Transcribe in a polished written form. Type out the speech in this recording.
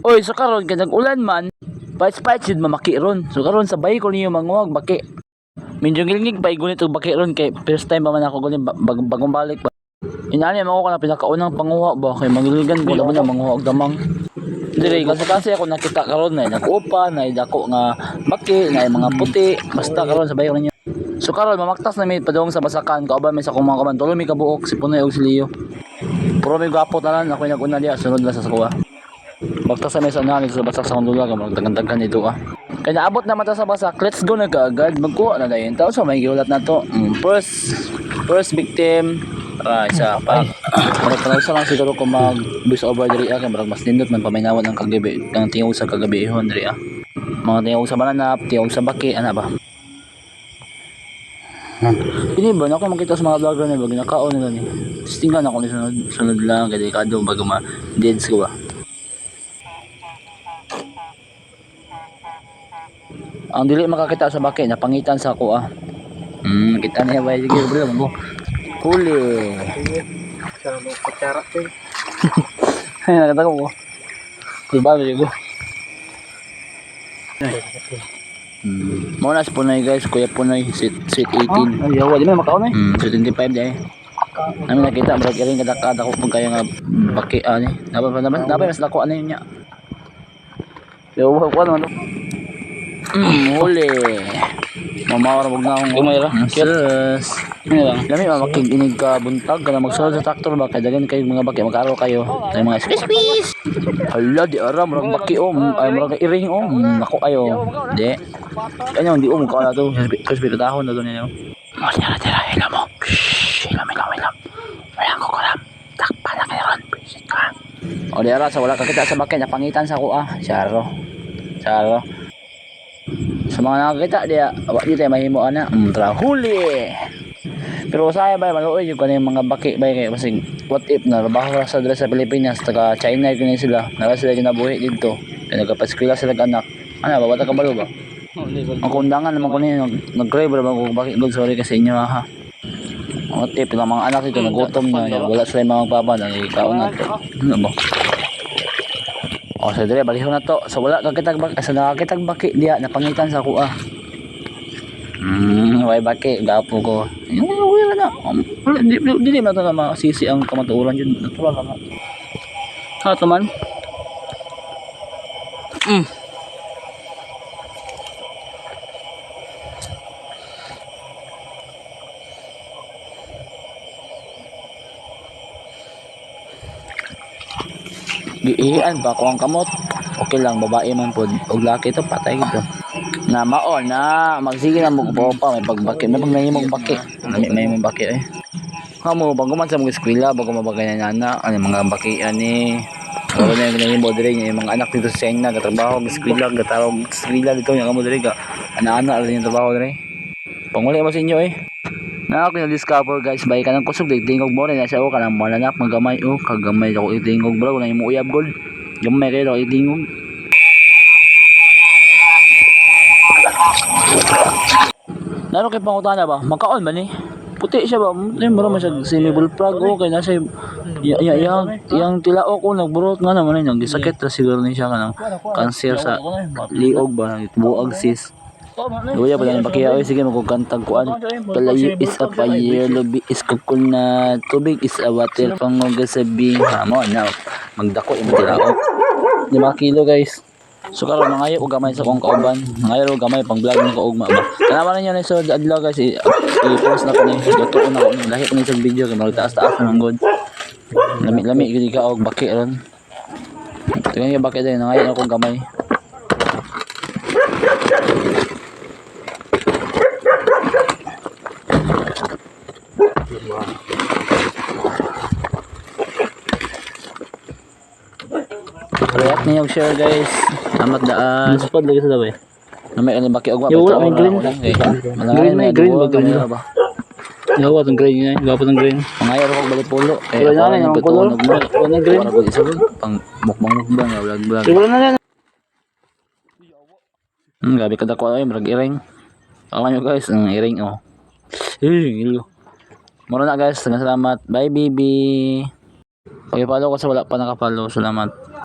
Oy, so karon kay nag-ulan man, pait-pait jud mamaki ron. So karon sabay ko niyo manguwag baki. Medyo gilingig pa igunit og baki ron kay first time pa man ako gunin bagong balik ba. Inani mo ko na pinakaunang panguha ba kay magiligan ko na manguha og damang. Dire kasi ako nakita karon na nag-upa na dako nga baki na mga puti basta karon sabay ko ninyo. So karon mamaktas na mi padung sa basakan kauban mi sa kumang kaban tulo mi kabuok si Punoy og si Leo. Puro mi gwapo tanan ako nag-una diha sunod lang sa sakuha. Baktas sa mesa na sa basak sa kondula ka magdaghan dito ah. Kaya naabot na mata sa basak, let's go na kaagad. Magkuha na dayon. Tao sa may giulat na to. First victim. Isa pa. Sa lang siguro kung mag voice over diri kay marag mas nindot man paminawan ang kagabi, ang tingog sa kagabi ihon diri Mga tingog sa bananap, tingog sa baki, ana ba? Ini ba na ako makita sa mga vlogger na bag nakaon nila ni. Tingnan ako ni sunod lang delikado bago ma deads ko ba. Ang dili makakita sa baki napangitan sa ako kita niya ba sige bro mo. Huli. Sa mga kutsara din. Ay nakita ko. Diba ko. Muna si Punoy guys, Kuya Punoy, sweet 18. Ay, yawa, di ba makaon eh? Sweet 25 dahil. Namin nakita, marag iring kadakada ko pag kaya nga baki, napay mas lako, ano yun niya. Yawa, ko naman. Huli. Mamawar wag na akong Gumayra. Sus. Lami makikinig ka buntag ka na magsulod sa traktor ba kay dagan kayo mga baki mag-araw kayo. Ay mga squeeze. Hala di ara murag baki ay murag iring nako ayo. Di. Kanya di ka na to. Kasi tahon na doon niyo. Tira hila mo. Hila. Wala ko karam. Takpan na kayo ron. Bisit ka. O di ara sa wala ka kita sa baki napangitan sa ko Charo. Sa mga nakakita diya, awak di tayo mahimo ana. Huli. Pero saya ba maluoy yung kanang mga baki ba kay basig what if na trabaho sa dres sa Pilipinas taga China kini sila. Nara sila ginabuhi dito. Kaya nagapaskwela sila anak. Ana ba bata ka balo ba? Ang kundangan naman ko niya nag-grave ba ko baki good sorry kasi inyo ha. What if lang mga anak dito nagutom na wala sila mga magpapa na ikaw na to. Ano ba? O sa dire balihon na to. So wala kakitag baki sa nakakitag baki diya napangitan sa kuha. Way baki gapo ko. Wala na. Dili man to na masisi ang kamatuoran jud natural lang. Ha to man. Giian ba ko ang kamot? Okay lang babae man pod. Og laki to patay gito. Na maon na magsige na mo pa may pagbaki may pagnahimo baki. May baki Kamo bago man sa mga eskwela bago mabagay na nana ano mga baki ani. Wala na yung ginahimo dire yung mga anak dito sa China gatrabaho eskwela gatawag eskwela dito yung kamo dire ka. Ana-ana rin yung trabaho dire. Panguli mo sa inyo na ako na-discover guys bay kanang kusog tingog mo rin na siya kanang malanap magamay kagamay ako itingog bro na yung uyab gold gamay kayo ako itingog naro kay pangutana ba makaon ba ni puti siya ba mura man siya semi bullfrog okay na siya yang tilaok ko nagburot nga naman yung gisakit ra siguro ni siya kanang cancer sa liog ba buag sis. Luya pala ng bakiya. Sige magkukantag kuan. Palayo is a fire, lobby is coconut, tubig is a water, pangoga sa bing. Hamo na. Magdako yung tilaok. 5 kilo guys. So karon mangayo og gamay sa kong kauban. Mangayo og gamay pang vlog ng kaugma ba. Kanaman niyo na sa adlaw guys. I-post na ko ni. Luto na ko ni. Lahi ko ni sa video kay magtaas-taas na manggod. Lami-lami gid ka og baki ron. Tingnan niyo baki din nangayo akong gamay. React niyo share guys. Salamat daan. Spot lagi sa daw Namay ani baki og Wala may green. Green may green ba? Yawa tong green niya, gapo tong green. Pangayo ko balik pulo. Wala na yung color. Wala green. Para ko isa pang mukbang vlog. Wala na yan. Gabi kada ko ay marag iring. Alam nyo guys, ang iring ilo. Mura na guys, salamat. Bye baby. Pag-follow ko sa wala pa nakapollow. Salamat.